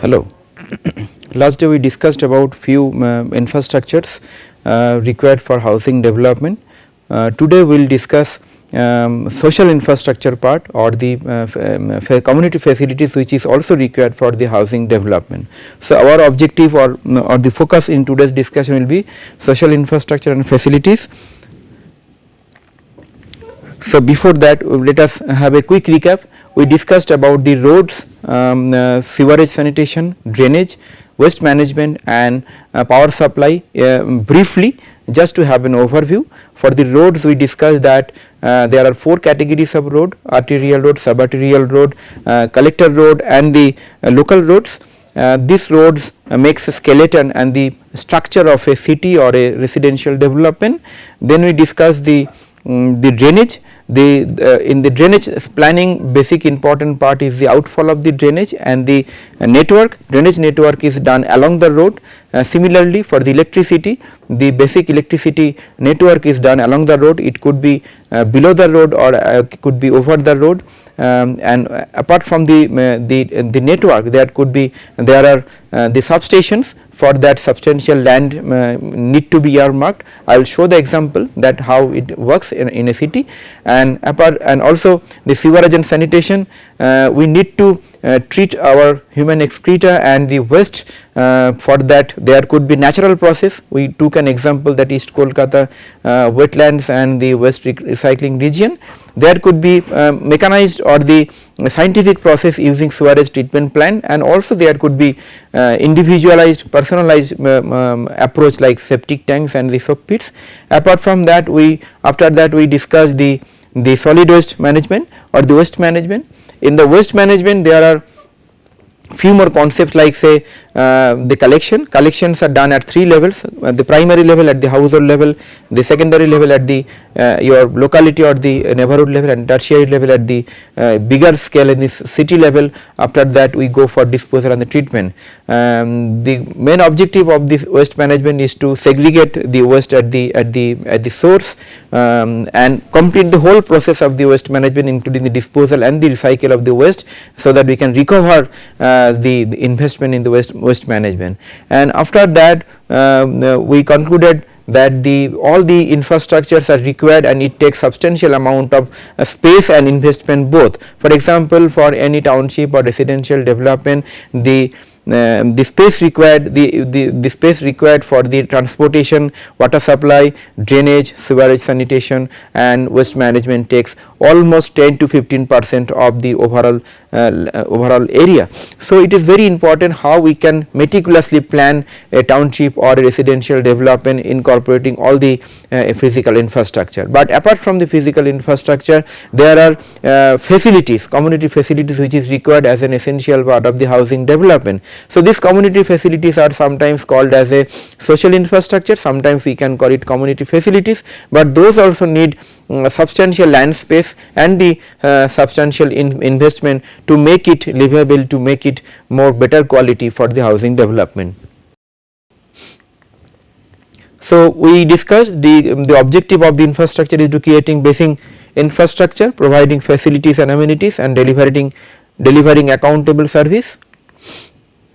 Hello. Last day we discussed about few infrastructures required for housing development. Today we will discuss social infrastructure part or the community facilities which is also required for the housing development. So, our objective or the focus in today's discussion will be social infrastructure and facilities. So, before that let us have a quick recap. We discussed about the roads, sewerage sanitation, drainage, waste management and power supply briefly, just to have an overview. For the roads we discussed that there are 4 categories of road: arterial road, subarterial road, collector road and the local roads. These roads makes a skeleton and the structure of a city or a residential development. Then we discussed the drainage. In the drainage planning, basic important part is the outfall of the drainage and the drainage network is done along the road. Similarly, for the electricity, the basic electricity network is done along the road. It could be below the road or could be over the road, and apart from the network, there are the substations. For that, substantial land need to be earmarked. I will show the example that how it works in a city, and also the sewerage and sanitation. We need to treat our human excreta and the waste. For that, there could be natural process. We took an example, that East Kolkata wetlands and the waste recycling region. There could be mechanized or the scientific process using sewerage treatment plant, and also there could be individualized, personalized approach like septic tanks and the soak pits. Apart from that, after that we discussed the solid waste management or the waste management. In the waste management, there are few more concepts like say the collections are done at 3 levels: the primary level at the household level, the secondary level at the your locality or the neighborhood level, and tertiary level at the bigger scale in this city level. After that we go for disposal and the treatment. The main objective of this waste management is to segregate the waste at the source and complete the whole process of the waste management, including the disposal and the recycle of the waste, so that we can recover the investment in the waste management. And after that we concluded that all the infrastructures are required and it takes substantial amount of space and investment both. For example, for any township or residential development, the space required the space required for the transportation, water supply, drainage, sewerage sanitation and waste management takes almost 10 to 15% of the overall area. So, it is very important how we can meticulously plan a township or a residential development incorporating all the physical infrastructure. But apart from the physical infrastructure, there are facilities, community facilities, which is required as an essential part of the housing development. So, these community facilities are sometimes called as a social infrastructure, sometimes we can call it community facilities, but those also need substantial land space and the substantial investment to make it livable, to make it more better quality for the housing development. So, we discussed the objective of the infrastructure is to creating basic infrastructure, providing facilities and amenities and delivering accountable service.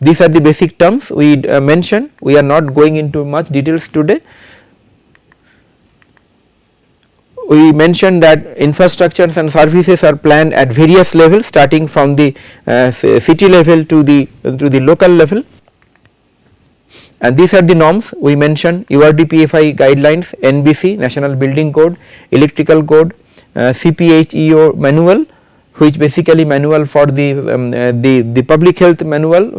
These are the basic terms we mentioned. We are not going into much details today. We mentioned that infrastructures and services are planned at various levels, starting from the city level to the local level, and these are the norms we mentioned: URDPFI guidelines, NBC National Building Code, Electrical Code, CPHEO manual, which basically manual for the public health manual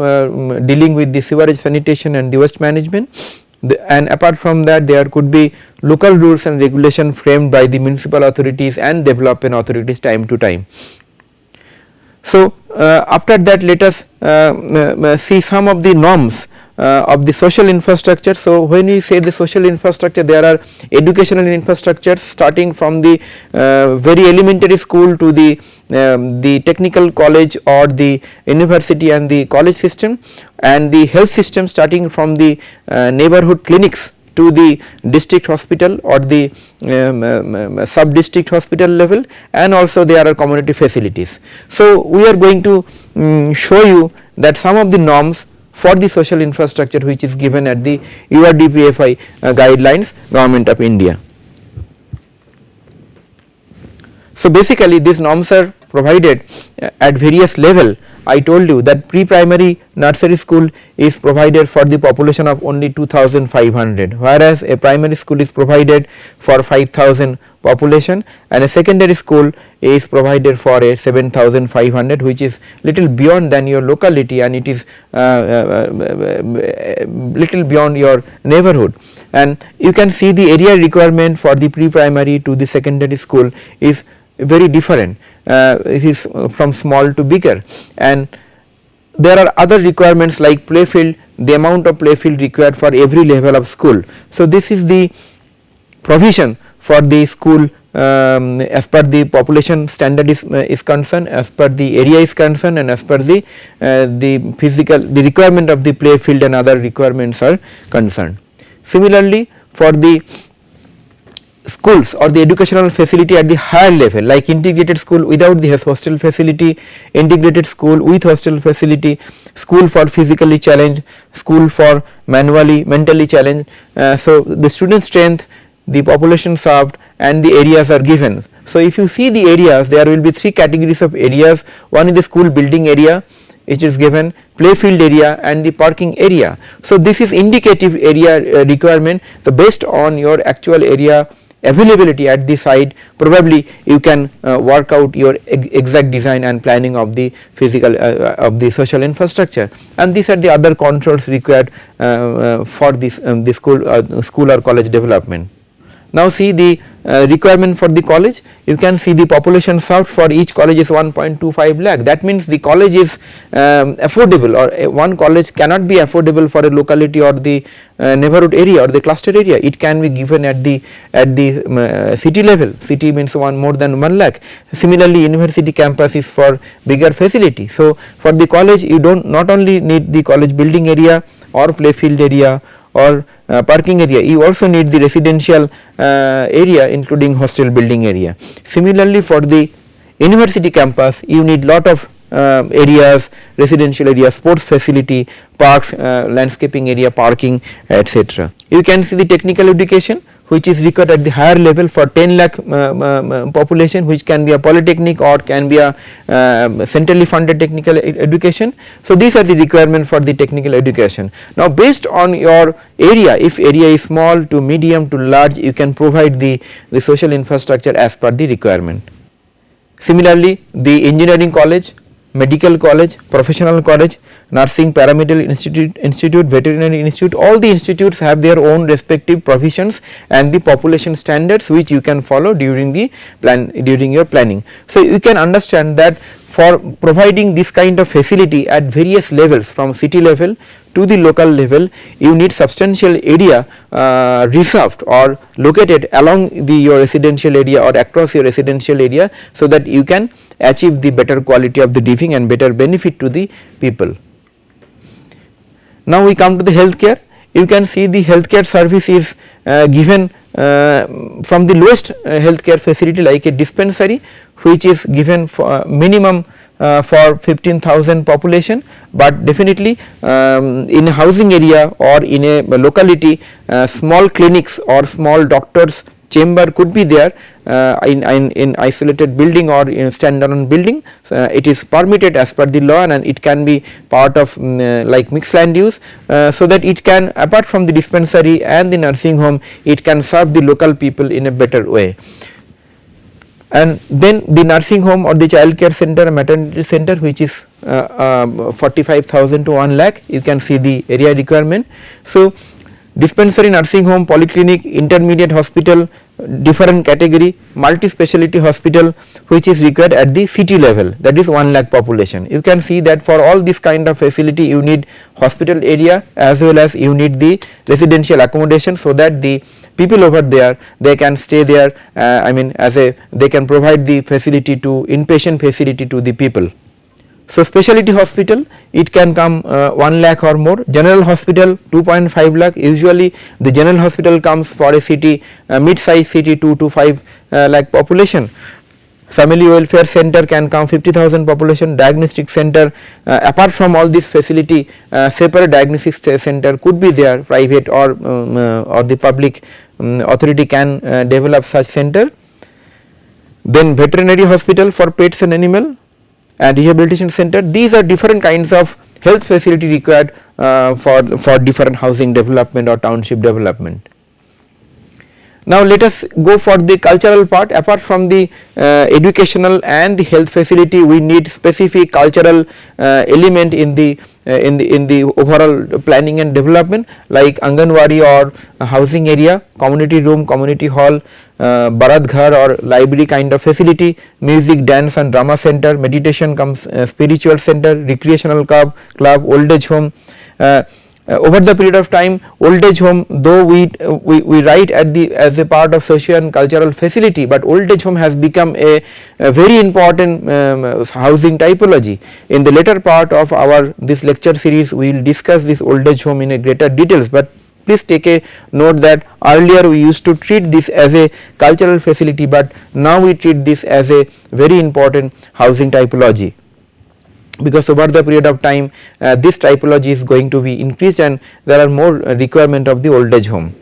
dealing with the sewerage sanitation and the waste management. And apart from that, there could be local rules and regulation framed by the municipal authorities and development authorities time to time. So, after that, let us see some of the norms of the social infrastructure. So, when we say the social infrastructure, there are educational infrastructures starting from the very elementary school to the technical college or the university and the college system, and the health system starting from the neighborhood clinics to the district hospital or the sub district hospital level, and also there are community facilities. So, we are going to show you that some of the norms for the social infrastructure which is given at the URDPFI guidelines, Government of India. So basically these norms are provided at various level. I told you that pre-primary nursery school is provided for the population of only 2500, whereas a primary school is provided for 5000 population, and a secondary school is provided for a 7500, which is little beyond than your locality, and it is little beyond your neighborhood. And you can see the area requirement for the pre-primary to the secondary school is very different. It is from small to bigger, and there are other requirements like playfield, the amount of playfield required for every level of school. So this is the provision for the school as per the population standard is concerned, as per the area is concerned, and as per the requirement of the playfield and other requirements are concerned. Similarly, for the schools or the educational facility at the higher level like integrated school without the hostel facility, integrated school with hostel facility, school for physically challenged, school for mentally challenged. So the student strength, the population served, and the areas are given. So if you see the areas, there will be three categories of areas. One is the school building area, which is given, playfield area, and the parking area. So this is indicative area requirement. So based on your actual area availability at the site, probably you can work out your exact design and planning of the physical of the social infrastructure, and these are the other controls required for this the school or college development. Now see the requirement for the college. You can see the population served for each college is 1.25 lakh. That means the college is affordable, or one college cannot be affordable for a locality or the neighborhood area or the cluster area. It can be given at the city level. City means more than 1 lakh. Similarly, university campus is for bigger facility. So for the college, you not only need the college building area or playfield area or parking area, you also need the residential area including hostel building area. Similarly, for the university campus, you need lot of areas, residential area, sports facility, parks, landscaping area, parking, etc. You can see the technical education, which is required at the higher level for 10 lakh population, which can be a polytechnic or can be a centrally funded technical education. So these are the requirement for the technical education. Now based on your area, if area is small to medium to large, you can provide the social infrastructure as per the requirement. Similarly, the engineering college, medical college, professional college, nursing, paramedical institute, veterinary institute, all the institutes have their own respective provisions and the population standards which you can follow during the during your planning. So you can understand that for providing this kind of facility at various levels from city level to the local level, you need substantial area reserved or located along your residential area or across your residential area, so that you can achieve the better quality of the living and better benefit to the people. Now we come to the healthcare. You can see the healthcare service is given from the lowest healthcare facility like a dispensary, which is given for minimum for 15,000 population, but definitely in a housing area or in a locality, small clinics or small doctors chamber could be there in isolated building or in standalone building. So it is permitted as per the law, and it can be part of like mixed land use, so that it can, apart from the dispensary and the nursing home, it can serve the local people in a better way. And then the nursing home or the child care center, maternity center, which is 45,000 to 1 lakh, you can see the area requirement. So dispensary, nursing home, polyclinic, intermediate hospital, different category, multi-speciality hospital, which is required at the city level, that is 1 lakh population. You can see that for all this kind of facility, you need hospital area as well as you need the residential accommodation, so that the people over there, they can stay there, I mean they can provide the facility to inpatient facility to the people. So specialty hospital, it can come 1 lakh or more. General hospital 2.5 lakh. Usually the general hospital comes for a city, mid-size city 2 to 5 lakh population. family welfare center can come 50,000 population, diagnostic center, apart from all this facility, separate diagnostic center could be there, private or the public authority can develop such center. Then veterinary hospital for pets and animal and rehabilitation center, these are different kinds of health facility required for different housing development or township development. Now let us go for the cultural part. Apart from the educational and the health facility, we need specific cultural element in the overall planning and development, like Anganwadi or housing area, community room, community hall, Barat Ghar or library kind of facility, music, dance and drama center, meditation comes spiritual center, recreational club, old age home. Over the period of time, old age home, though we write at the as a part of social and cultural facility, but old age home has become a very important housing typology. In the later part of our this lecture series, we will discuss this old age home in a greater details, but please take a note that earlier we used to treat this as a cultural facility, but now we treat this as a very important housing typology, because over the period of time this typology is going to be increased and there are more requirement of the old age home.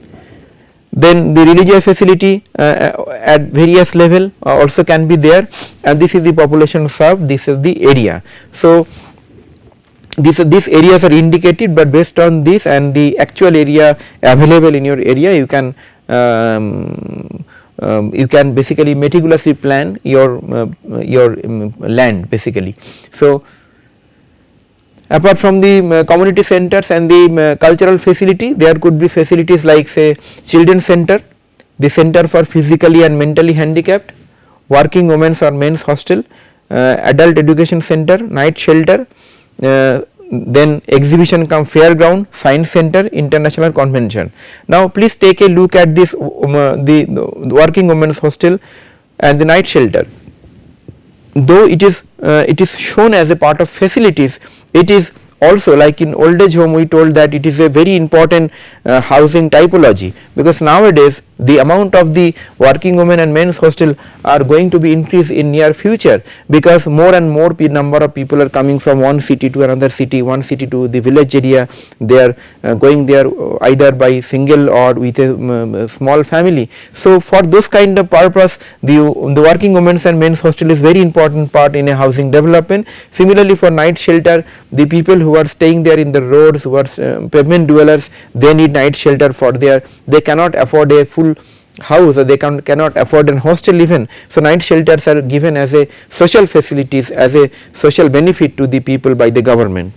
Then the religious facility at various level also can be there, and this is the population served, this is the area. So these areas are indicated, but based on this and the actual area available in your area, you can basically meticulously plan your land basically. So apart from the community centers and the cultural facility, there could be facilities like say children's center, the center for physically and mentally handicapped, working women's or men's hostel, adult education center, night shelter, then exhibition cum fairground, science center, international convention. Now please take a look at this the working women's hostel and the night shelter. Though it is shown as a part of facilities, it is also like in old age home we told that it is a very important housing typology, because nowadays the amount of the working women and men's hostel are going to be increased in near future, because more and more number of people are coming from one city to another city, one city to the village area. They are going there either by single or with a small family. So for those kind of purpose, the working women's and men's hostel is very important part in a housing development. Similarly for night shelter, the people who are staying there in the roads, who are pavement dwellers, they need night shelter for their, they cannot afford a full house, or they cannot afford an hostel even. So night shelters are given as a social facilities, as a social benefit to the people by the government.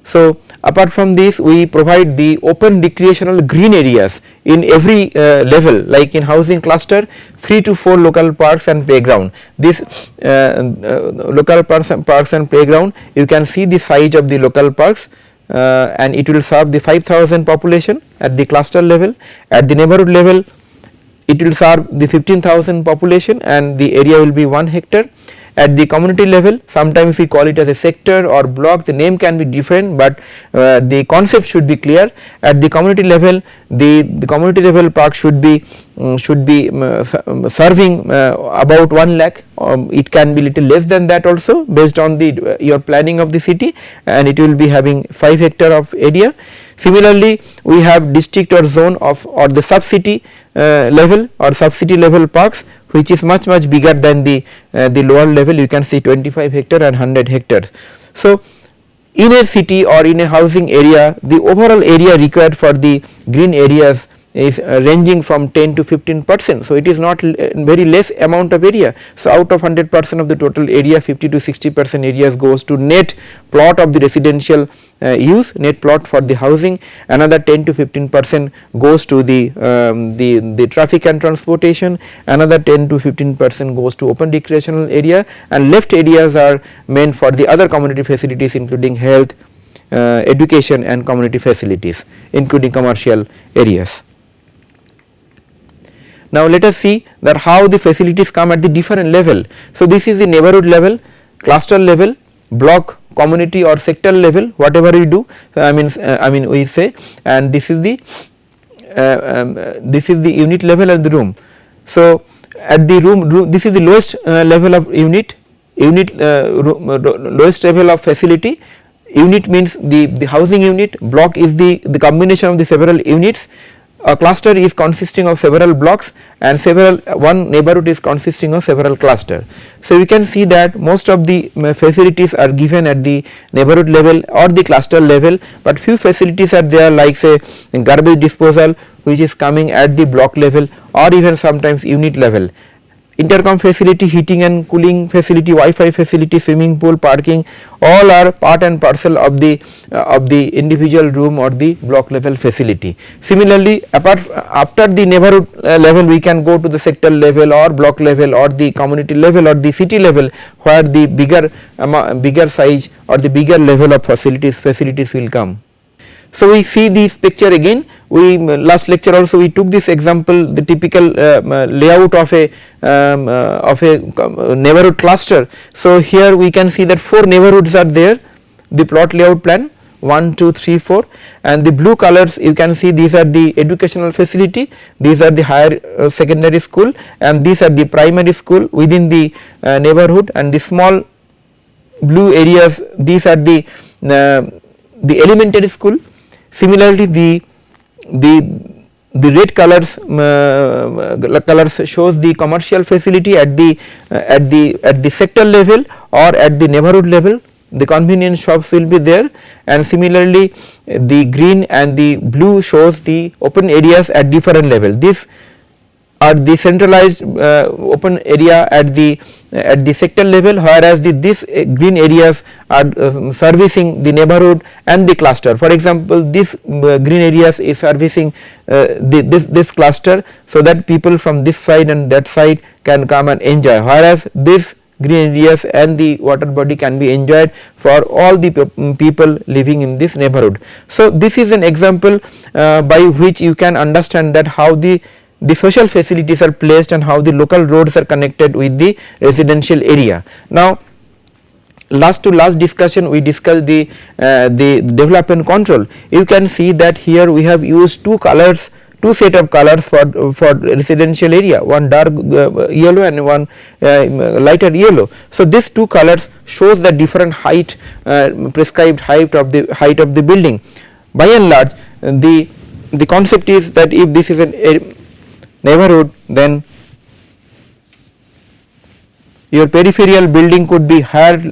So apart from this, we provide the open recreational green areas in every level, like in housing cluster 3 to 4 local parks and playground. This local parks and playground, you can see the size of the local parks, and it will serve the 5,000 population at the cluster level. At the neighborhood level, it will serve the 15,000 population and the area will be 1 hectare. At the community level, sometimes we call it as a sector or block, the name can be different, but the concept should be clear. At the community level, the community level park should be serving about 1 lakh, it can be little less than that also based on the your planning of the city, and it will be having 5 hectare of area. Similarly, we have district or zone of or the sub-city level or sub-city level parks, which is much bigger than the lower level. You can see 25 hectare and 100 hectares. So in a city or in a housing area, the overall area required for the green areas is ranging from 10 to 15%. So it is not very less amount of area. So out of 100% of the total area, 50 to 60% areas goes to net plot of the residential use, net plot for the housing. Another 10 to 15% goes to the traffic and transportation. Another 10 to 15% goes to open recreational area, and left areas are meant for the other community facilities, including health, education and community facilities, including commercial areas. Now let us see that how the facilities come at the different level. So this is the neighborhood level, cluster level, block, community or sector level, whatever we do, I mean we say, and this is the this is the unit level of the room. So at the room this is the lowest level of unit lowest level of facility. Unit means the housing unit, block is the combination of the several units. A cluster is consisting of several blocks, and one neighborhood is consisting of several cluster. So we can see that most of the facilities are given at the neighborhood level or the cluster level, but few facilities are there, like say garbage disposal, which is coming at the block level or even sometimes unit level. Intercom facility, heating and cooling facility, Wi-Fi facility, swimming pool, parking, all are part and parcel of the individual room or the block level facility. Similarly, after the neighborhood level, we can go to the sector level or block level or the community level or the city level, where the bigger size or the bigger level of facilities will come. So we see this picture again. We last lecture also we took this example, the typical layout of a neighborhood cluster. So here we can see that 4 neighborhoods are there, the plot layout plan 1, 2, 3, 4, and the blue colors you can see these are the educational facility, these are the higher secondary school, and these are the primary school within the neighborhood, and the small blue areas, these are the elementary school. Similarly, the red colors shows the commercial facility at the sector level or at the neighborhood level. The convenience shops will be there, and similarly the green and the blue shows the open areas at different level. This are the centralized open area at the sector level, whereas this green areas are servicing the neighborhood and the cluster. For example, this green areas is servicing this cluster, so that people from this side and that side can come and enjoy, whereas this green areas and the water body can be enjoyed for all the people living in this neighborhood. So this is an example by which you can understand that how the social facilities are placed and how the local roads are connected with the residential area. Now last discussion we discussed the development control. You can see that here we have used two set of colors for residential area, one dark yellow and one lighter yellow. So these two colors shows the different height, prescribed height of the building. By and large, the concept is that if this is a neighborhood, then your peripheral building could be high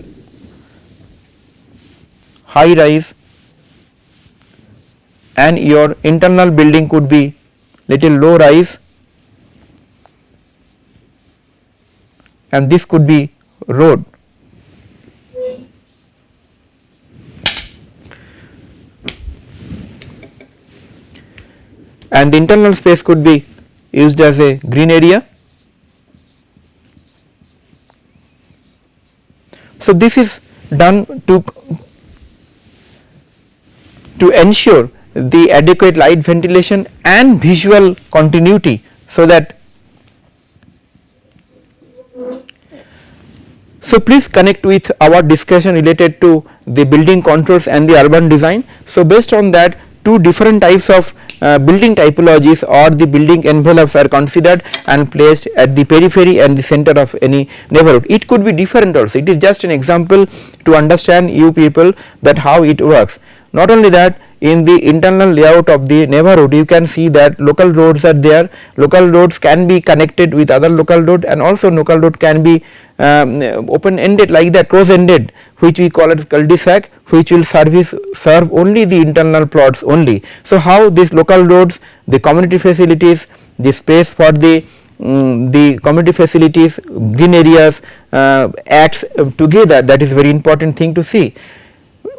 rise and your internal building could be little low rise, and this could be road. And the internal space could be used as a green area. So this is done to ensure the adequate light ventilation and visual continuity, so that so please connect with our discussion related to the building controls and the urban design. So based on that, two different types of building typologies or the building envelopes are considered and placed at the periphery and the center of any neighborhood. It could be different also, it is just an example to understand you people that how it works. Not only that, in the internal layout of the neighborhood you can see that local roads are there. Local roads can be connected with other local road, and also local road can be open ended, like that, close ended, which we call it cul-de-sac, which will serve only the internal plots only. So how these local roads, the community facilities, the space for the community facilities, green areas acts together, that is very important thing to see.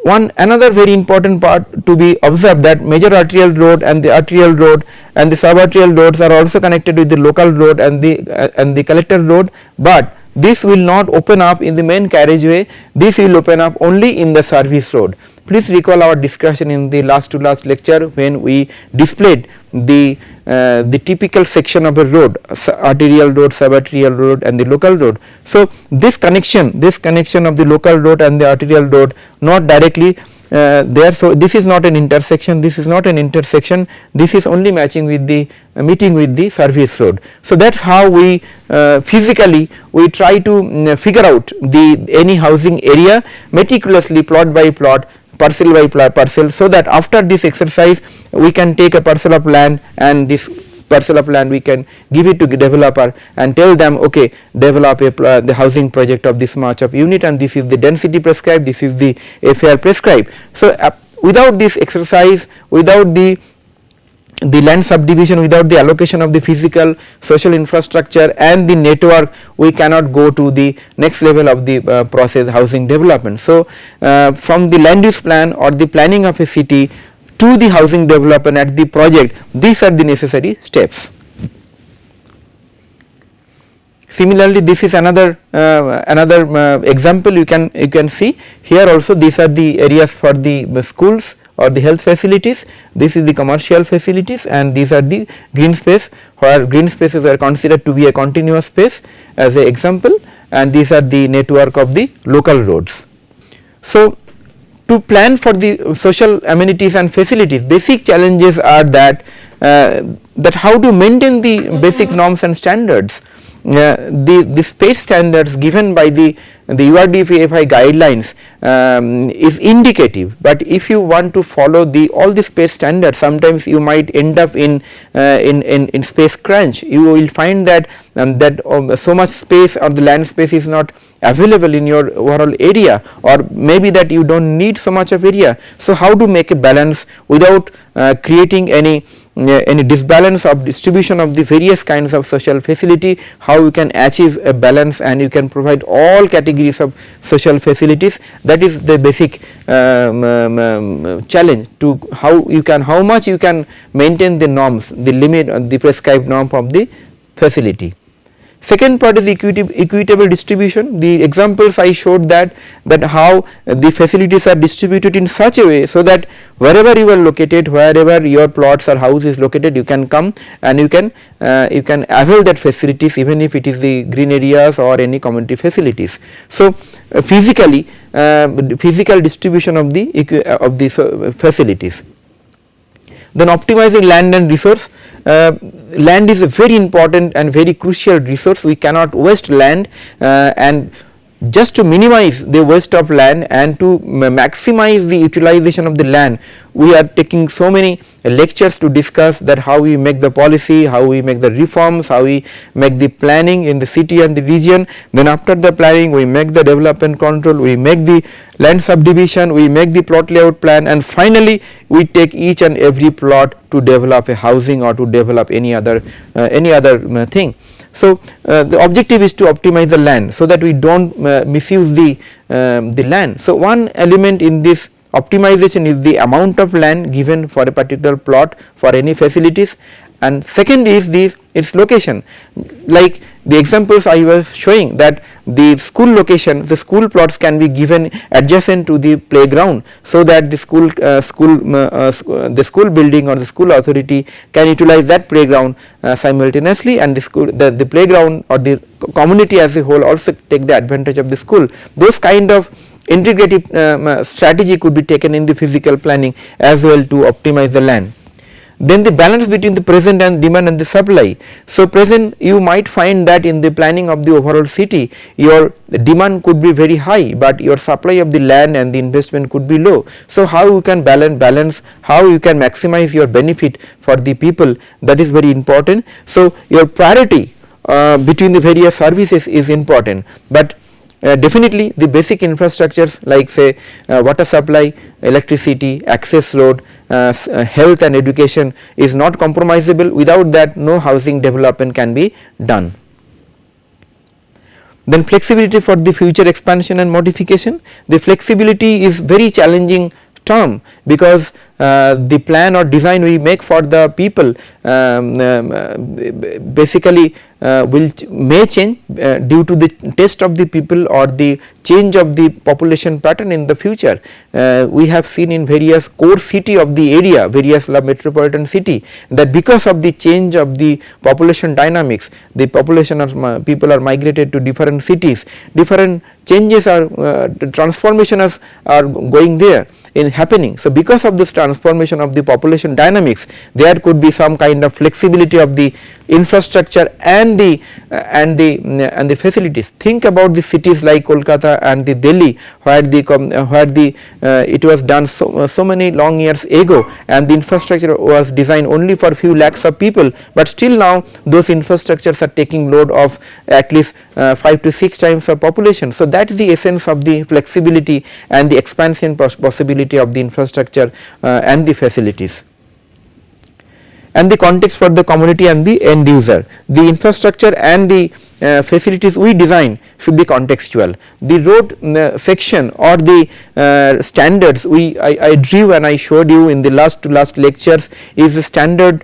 Another very important part to be observed, that major arterial road and the arterial road and the subarterial roads are also connected with the local road and the collector road, but this will not open up in the main carriageway, this will open up only in the service road. Please recall our discussion in the last lecture when we displayed the typical section of a road, arterial road, subarterial road and the local road. So this connection of the local road and the arterial road not directly there. So this is not an intersection, this is not an intersection, this is only matching with the meeting with the service road. So that is how we physically we try to figure out the any housing area meticulously plot by plot, parcel by parcel, so that after this exercise we can take a parcel of land, and this parcel of land we can give it to the developer and tell them, okay, develop a the housing project of this much of unit, and this is the density prescribed, this is the FAR prescribed. So without this exercise, without the land subdivision, without the allocation of the physical social infrastructure and the network, we cannot go to the next level of the process housing development. So from the land use plan or the planning of a city to the housing development at the project, these are the necessary steps. Similarly, this is another example you can see here also. These are the areas for the schools or the health facilities, this is the commercial facilities, and these are the green space, where green spaces are considered to be a continuous space as an example, and these are the network of the local roads. So to plan for the social amenities and facilities, basic challenges are that how to maintain the basic norms and standards. The space standards given by the URDFI guidelines is indicative, but if you want to follow all the space standards, sometimes you might end up in space crunch. You will find that so much space or the land space is not available in your overall area, or maybe that you do not need so much of area. So how to make a balance without creating any disbalance of distribution of the various kinds of social facility, how you can achieve a balance and you can provide all categories of social facilities. That is the basic challenge, to how much you can maintain the norms, the limit, the prescribed norm of the facility. Second part is equitable distribution. The examples I showed that how the facilities are distributed in such a way so that wherever you are located, wherever your plots or house is located, you can come and you can avail that facilities, even if it is the green areas or any community facilities. So physical distribution of the facilities. Then optimizing land and resource. Land is a very important and very crucial resource. We cannot waste land, and just to minimize the waste of land and to maximize the utilization of the land, we are taking so many lectures to discuss that how we make the policy, how we make the reforms, how we make the planning in the city and the region. Then after the planning, we make the development control, we make the land subdivision, we make the plot layout plan, and finally we take each and every plot to develop a housing or to develop any other thing. So the objective is to optimize the land so that we do not misuse the land. So one element in this optimization is the amount of land given for a particular plot for any facilities, and second is its location. Like the examples I was showing, that the school location, the school plots can be given adjacent to the playground, so that the school building or the school authority can utilize that playground simultaneously, and the playground or the community as a whole also take the advantage of the school. Those kind of integrative strategy could be taken in the physical planning as well to optimize the land. Then the balance between the present and demand and the supply. So present, you might find that in the planning of the overall city, your demand could be very high, but your supply of the land and the investment could be low. So how you can balance, how you can maximize your benefit for the people, that is very important. So your priority between the various services is important, but definitely the basic infrastructures like say water supply, electricity, access road, health and education is not compromisable. Without that, no housing development can be done. Then flexibility for the future expansion and modification. The flexibility is very challenging term, because the plan or design we make for the people basically may change due to the taste of the people or the change of the population pattern in the future. We have seen in various core city of the area, various metropolitan city, that because of the change of the population dynamics, the population of people are migrated to different cities, different changes are transformations are going there. in happening. So because of this transformation of the population dynamics, there could be some kind of flexibility of the infrastructure and the facilities. Think about the cities like Kolkata and the Delhi, where it was done so many long years ago, and the infrastructure was designed only for few lakhs of people, but still now those infrastructures are taking load of at least 5 to 6 times of population. So that is the essence of the flexibility and the expansion possibility of the infrastructure and the facilities. And the context for the community and the end user. The infrastructure and the facilities we design should be contextual. The road section or the standards I drew and I showed you in the last lectures is a standard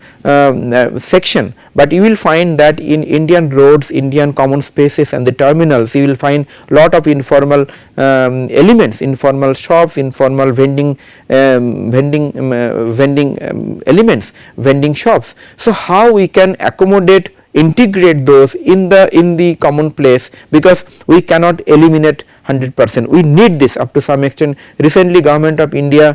section, but you will find that in Indian roads, Indian common spaces and the terminals, you will find lot of informal elements, informal shops, informal vending elements, vending shops. So how we can accommodate, integrate those in the common place, because we cannot eliminate 100%. We need this up to some extent. Recently Government of India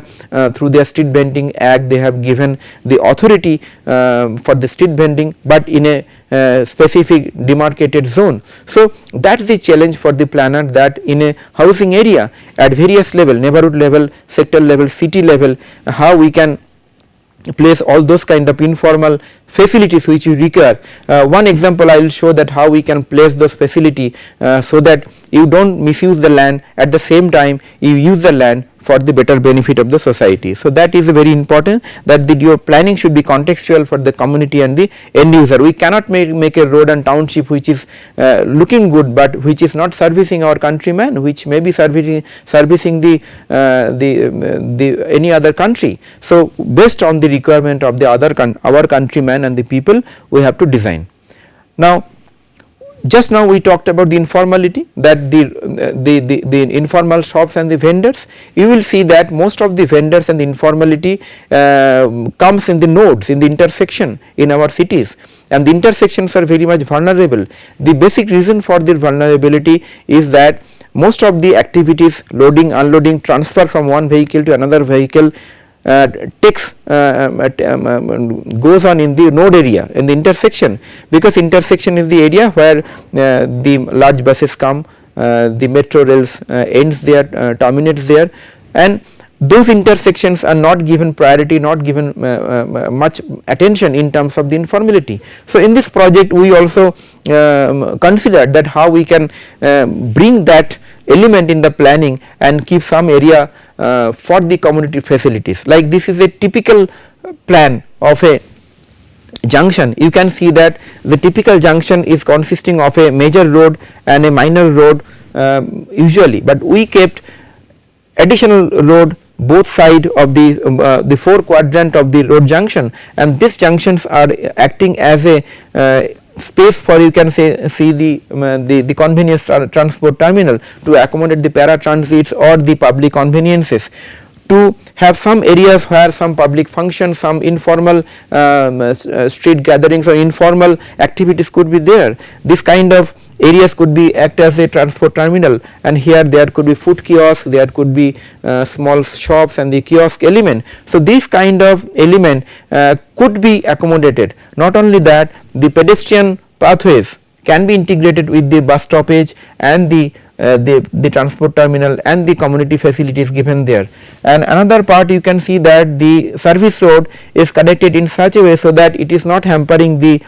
through their street vending act, they have given the authority for the street vending, but in a specific demarcated zone. So that is the challenge for the planner, that in a housing area at various level, neighborhood level, sector level, city level, how we can place all those kind of informal facilities which you require. One example I will show that how we can place those facility so that you do not misuse the land, at the same time you use the land for the better benefit of the society. So that is very important, that your planning should be contextual for the community and the end user. We cannot make a road and township which is looking good, but which is not servicing our countrymen, which may be servicing the any other country. So based on the requirement of the our countrymen and the people, we have to design. Now just now we talked about the informality, that the informal shops and the vendors. You will see that most of the vendors and the informality comes in the nodes, in the intersection in our cities, and the intersections are very much vulnerable. The basic reason for the vulnerability is that most of the activities, loading, unloading, transfer from one vehicle to another vehicle goes on in the node area, in the intersection, because intersection is the area where the large buses come, the metro rails ends there, terminates there, and those intersections are not given priority, not given much attention in terms of the informality. So in this project we also considered that how we can bring that element in the planning and keep some area for the community facilities. Like this is a typical plan of a junction. You can see that the typical junction is consisting of a major road and a minor road usually, but we kept additional road both side of the 4 quadrant of the road junction, and these junctions are acting as a space for, you can see the convenience transport terminal to accommodate the paratransits or the public conveniences, to have some areas where some public functions, some informal street gatherings or informal activities could be there. This kind of areas could be act as a transport terminal, and here there could be food kiosk, there could be small shops and the kiosk element. So this kind of element could be accommodated. Not only that, the pedestrian pathways can be integrated with the bus stoppage and the transport terminal and the community facilities given there. And another part, you can see that the service road is connected in such a way so that it is not hampering the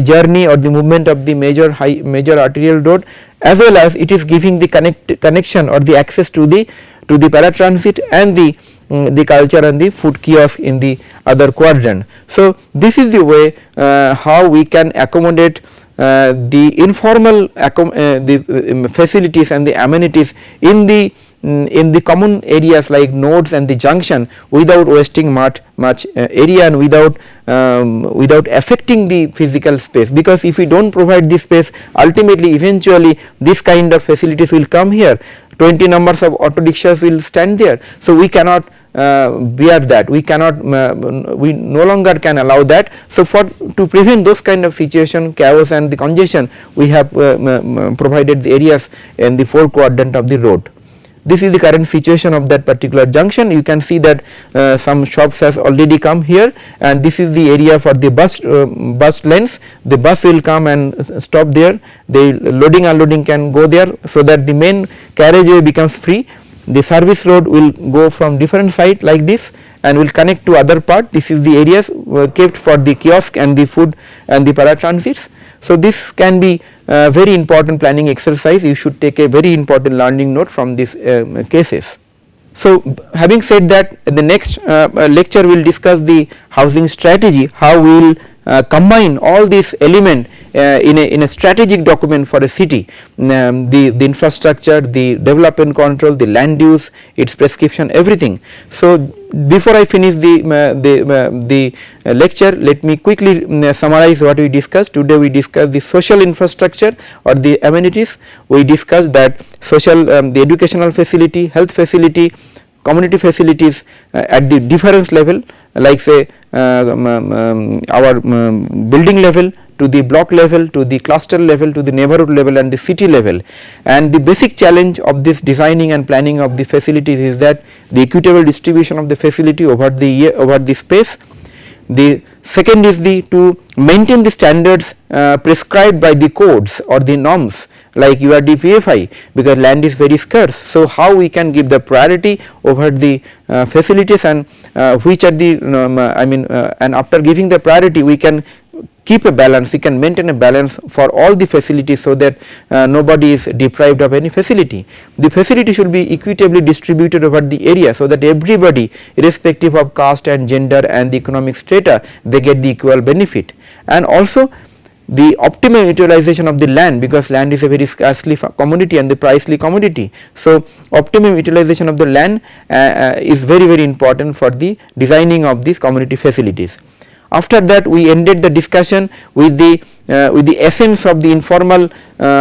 journey or the movement of the major arterial road, as well as it is giving the connection or the access to the paratransit and the culture and the food kiosk in the other quadrant. So this is the way how we can accommodate the informal the facilities and the amenities in the common areas like nodes and the junction without wasting much area and without affecting the physical space, because if we do not provide this space, ultimately eventually this kind of facilities will come here, 20 numbers of auto rickshaws will stand there. So we cannot bear that, we no longer can allow that. So to prevent those kind of situation, chaos and the congestion, we have provided the areas in the 4 quadrant of the road. this is the current situation of that particular junction. You can see that some shops has already come here, and this is the area for the bus lanes. The bus will come and stop there, the loading unloading can go there, so that the main carriageway becomes free. The service road will go from different side like this and will connect to other part. This is the areas kept for the kiosk and the food and the paratransits. So, this can be very important planning exercise. You should take a very important learning note from these cases. So, having said that, the next lecture will discuss the housing strategy, how we will combine all these element in a strategic document for a city, the infrastructure, the development control, the land use, its prescription, everything. So, before I finish the lecture, let me quickly summarize what we discussed. Today we discussed the social infrastructure or the amenities. We discussed that social the educational facility, health facility, community facilities at the difference level, like say our building level, to the block level, to the cluster level, to the neighborhood level and the city level. And the basic challenge of this designing and planning of the facilities is that the equitable distribution of the facility over the space. The second is to maintain the standards prescribed by the codes or the norms like URDPFI, because land is very scarce. So, how we can give the priority over the facilities, and which are the and after giving the priority we can keep a balance, we can maintain a balance for all the facilities, so that nobody is deprived of any facility. The facility should be equitably distributed over the area, so that everybody irrespective of caste and gender and the economic strata, they get the equal benefit. And also the optimum utilization of the land, because land is a very scarcely commodity and the pricely commodity. So, optimum utilization of the land is very important for the designing of these community facilities. After that, we ended the discussion with the essence of the informal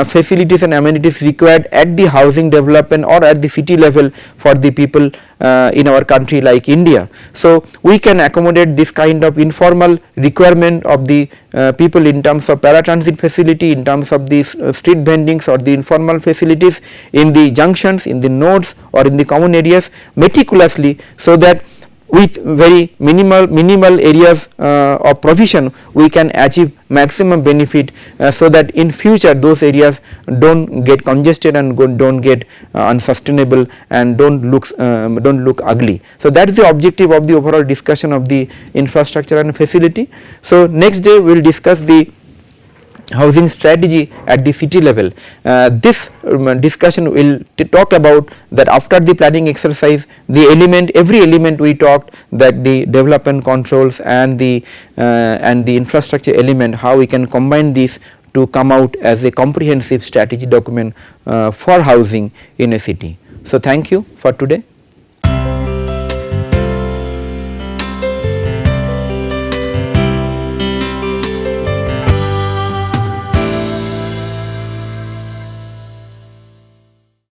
facilities and amenities required at the housing development or at the city level for the people in our country like India. So, we can accommodate this kind of informal requirement of the people in terms of paratransit facility, in terms of the street vendings or the informal facilities in the junctions, in the nodes or in the common areas meticulously, so that with very minimal areas of provision we can achieve maximum benefit, so that in future those areas do not get congested and do not get unsustainable and do not look ugly. So, that is the objective of the overall discussion of the infrastructure and facility. So, next day we will discuss the housing strategy at the city level. This discussion will talk about that after the planning exercise, the every element we talked, that the development controls and the infrastructure element, how we can combine these to come out as a comprehensive strategy document for housing in a city. So, thank you for today.